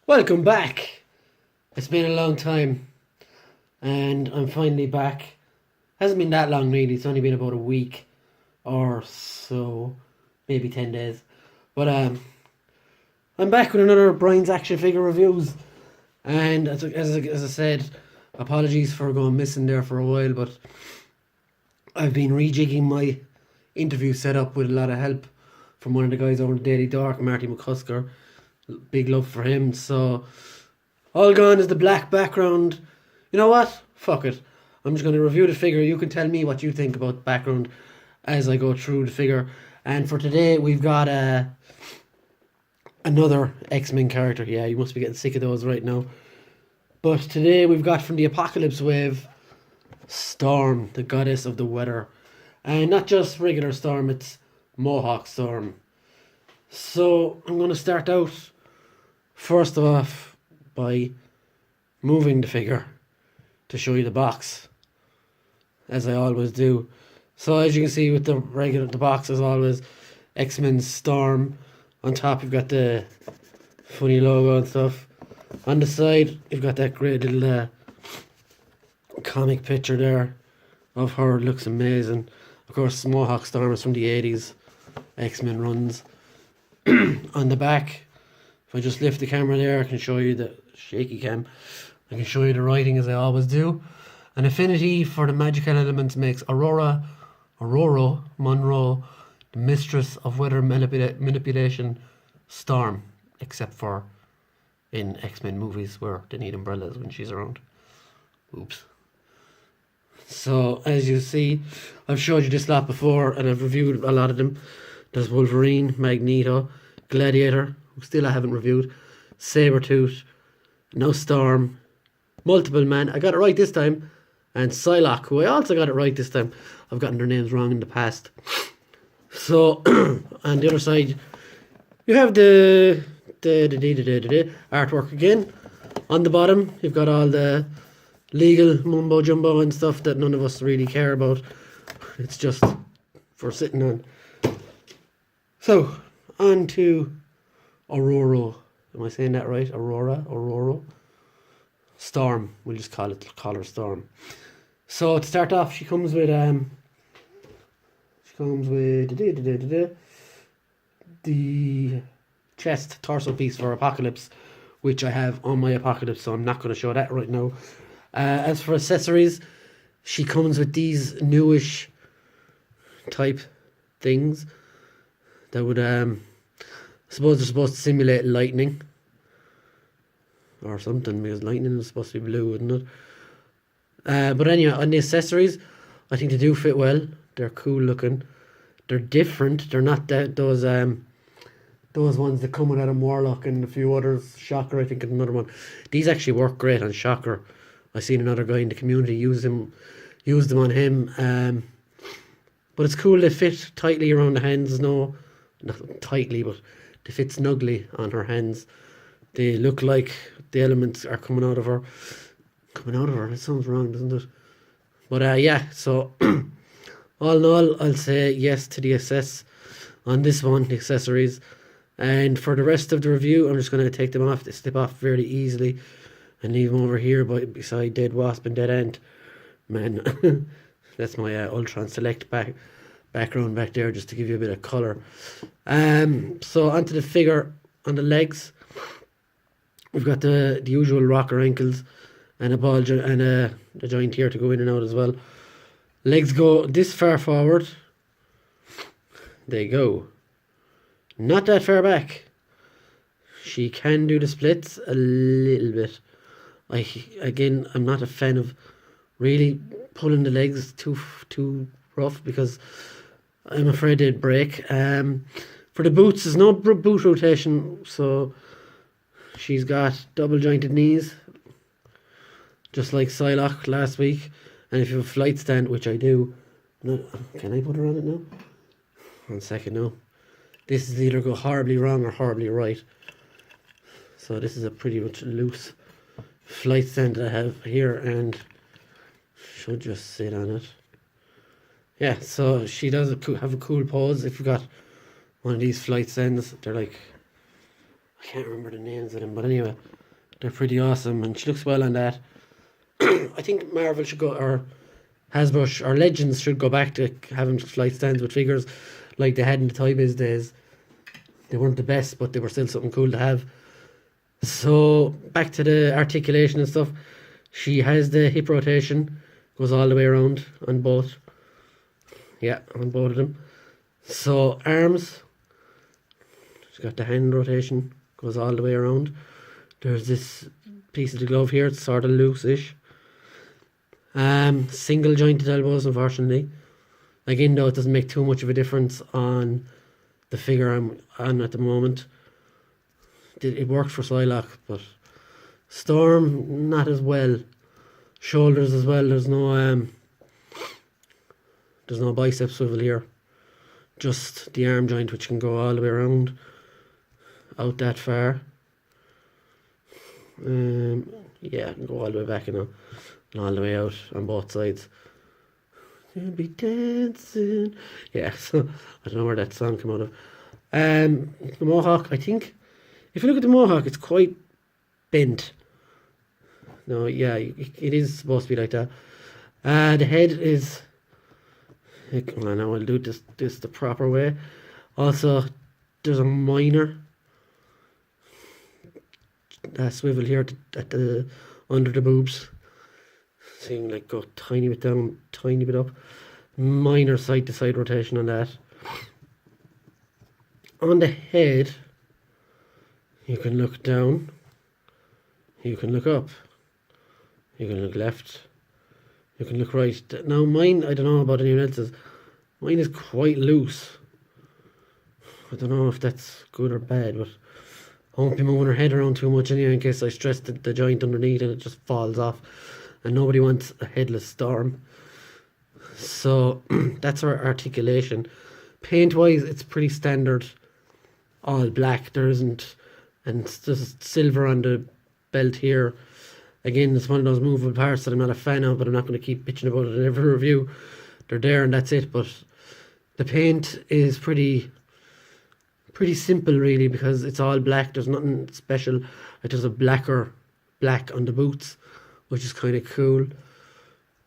Welcome back. It's been a long time and I'm finally back. Hasn't been that long really, it's only been about a week or so, maybe 10 days. But I'm back with another Brian's Action Figure Reviews. And as I said, apologies for going missing there for a while, but I've been rejigging my interview setup with a lot of help from one of the guys over at Daily Dork, Marty McCusker. Big love for him. So all gone is the black background. You know what? Fuck it. I'm just going to review the figure. You can tell me what you think about the background as I go through the figure. And for today we've got another X-Men character. Yeah, you must be getting sick of those right now. But today we've got from the Apocalypse Wave, Storm, the goddess of the weather. And not just regular Storm, it's Mohawk Storm. So I'm going to start out first off by moving the figure to show you the box, as I always do. So as you can see with the box, as always, X-Men Storm. On top you've got the funny logo and stuff. On the side you've got that great little comic picture there of her. It looks amazing. Of course, Mohawk Storm is from the 80s X-Men runs. On the back, if I just lift the camera there, I can show you the shaky cam. I can show you the writing as I always do. An affinity for the magical elements makes Aurora Monroe the mistress of weather manipulation, Storm, except for in X-Men movies where they need umbrellas when she's around. Oops. So as you see, I've showed you this lot before and I've reviewed a lot of them. There's Wolverine, Magneto, Gladiator, who still I haven't reviewed, Sabretooth, now Storm, Multiple Man, I got it right this time, and Psylocke, who I also got it right this time. I've gotten their names wrong in the past. So, on the other side, you have the artwork again. On the bottom, you've got all the legal mumbo jumbo and stuff that none of us really care about. It's just for sitting on. So, on to Aurora. Am I saying that right? Aurora? Storm. We'll just call her Storm. So, to start off, she comes with the chest torso piece for Apocalypse, which I have on my Apocalypse, so I'm not going to show that right now. As for accessories, she comes with these newish type things that would, I suppose they're supposed to simulate lightning or something, because lightning is supposed to be blue, isn't it? But anyway, on the accessories, I think they do fit well. They're cool looking. They're different. They're not those ones that come with Adam Warlock and a few others. Shocker, I think, is another one. These actually work great on Shocker. I seen another guy in the community use them on him. But it's cool. They fit tightly around the hands. No, not tightly, but they fit snugly on her hands. They look like the elements are coming out of her. It sounds wrong, doesn't it? But yeah, so all in all, I'll say yes to the assess on this one, the accessories. And for the rest of the review, I'm just going to take them off. They slip off fairly easily and leave them over here beside Dead Wasp and Dead Ant. Man, that's my Ultron Select background back there, just to give you a bit of colour. So onto the figure. On the legs, we've got the usual rocker ankles and a ball and a joint here to go in and out as well. Legs go this far forward. They go not that far back. She can do the splits a little bit. I'm not a fan of really pulling the legs too rough, because I'm afraid they'd break. For the boots, there's no boot rotation, so she's got double jointed knees, just like Psylocke last week. And if you have a flight stand, which I do, no, can I put her on it now? 1 second now. This is either go horribly wrong or horribly right. So this is a pretty much loose flight stand that I have here, and should just sit on it. Yeah, so she does have a cool pose. If you've got one of these flight stands, they're like, I can't remember the names of them, but anyway, They're pretty awesome, and she looks well on that. I think Marvel should go, or Hasbro, or Legends should go back to having flight stands with figures like they had in the Toy Biz days. They weren't the best, but they were still something cool to have. So, back to the articulation and stuff. She has the hip rotation, goes all the way around on both. Yeah, on both of them. So, arms, she's got the hand rotation, goes all the way around. There's this piece of the glove here, it's sort of loose-ish. Single jointed elbows, unfortunately. Again, though, it doesn't make too much of a difference on the figure I'm on at the moment. It works for Psylocke, but Storm, not as well. Shoulders as well, there's no bicep swivel here. Just the arm joint, which can go all the way around, out that far. Yeah, can go all the way back, and all the way out on both sides. You'll be dancing. Yeah, so I don't know where that song came out of. The mohawk, I think, if you look at the mohawk, it's quite bent. No, yeah, it is supposed to be like that. The head is, well, now I'll do this the proper way. Also, there's a minor swivel here at the under the boobs. Seeing like go tiny bit down, tiny bit up. Minor side to side rotation on that. On the head, you can look down, you can look up, you can look left, you can look right. Now mine, I don't know about anyone else's, mine is quite loose. I don't know if that's good or bad, but I won't be moving her head around too much anyway in case I stress the joint underneath and it just falls off. And nobody wants a headless Storm. So that's our articulation. Paint wise, it's pretty standard, all black. There isn't, and there's silver on the belt here. Again, it's one of those movable parts that I'm not a fan of, but I'm not going to keep bitching about it in every review. They're there and that's it. But the paint is pretty simple really, because it's all black. There's nothing special. It has a black on the boots, which is kind of cool.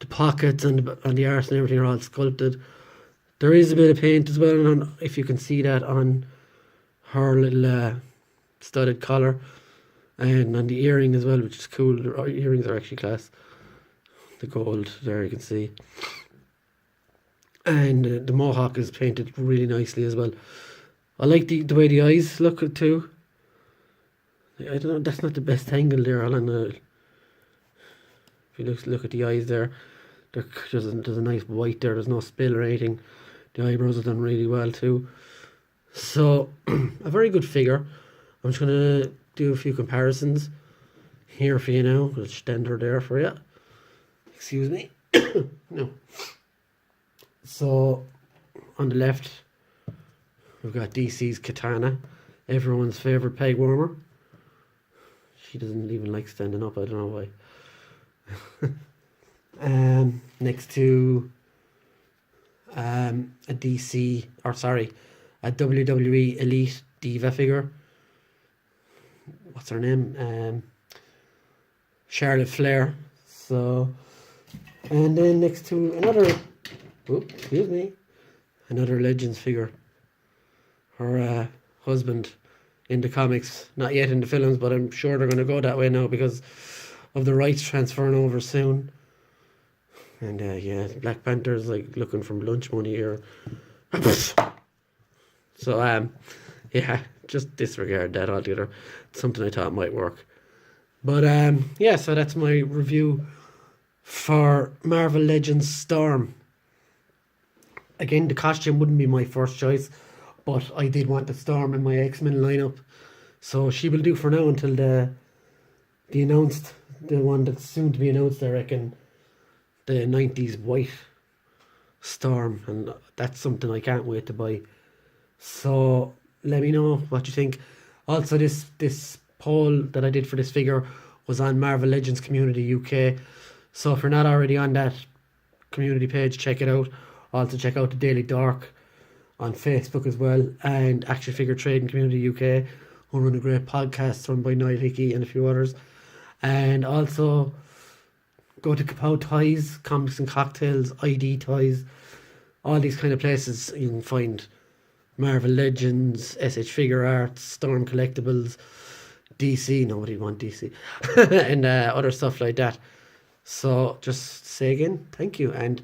The pockets and the arse and everything are all sculpted. There is a bit of paint as well, and if you can see that on her little studded collar, and on the earring as well, which is cool. The earrings are actually class. The gold there you can see. And the mohawk is painted really nicely as well. I like the way the eyes look too. I don't know, that's not the best angle there, Alan. If you look at the eyes there, there's a nice white there. There's no spill or anything. The eyebrows are done really well too. So a very good figure. I'm just gonna do a few comparisons here for you now. I'll stand her there for you. Excuse me. No. So on the left, we've got DC's Katana, everyone's favourite peg warmer. She doesn't even like standing up. I don't know why. Next to a WWE Elite Diva figure. What's her name? Charlotte Flair. So, and then next to another Legends figure. Her husband in the comics, not yet in the films, but I'm sure they're going to go that way now because of the rights transferring over soon. And yeah, Black Panther's like looking for lunch money here. So yeah, just disregard that altogether. It's something I thought might work. But yeah, so that's my review for Marvel Legends Storm. Again, the costume wouldn't be my first choice, but I did want the Storm in my X-Men lineup. So she will do for now until the one that's soon to be announced, I reckon, the 90s white Storm, and that's something I can't wait to buy. So let me know what you think. Also, this poll that I did for this figure was on Marvel Legends Community UK. So if you're not already on that community page, check it out. Also check out the Daily Dork on Facebook as well, and Action Figure Trading Community UK, who run a great podcast run by Niall Hickey and a few others. And also go to Kapow Toys, Comics and Cocktails, ID Toys, all these kind of places. You can find Marvel Legends, SH Figure Arts, Storm Collectibles, DC, nobody want DC, and other stuff like that. So just say again, thank you, and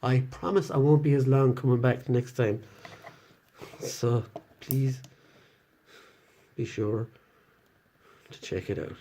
I promise I won't be as long coming back next time. So please be sure to check it out.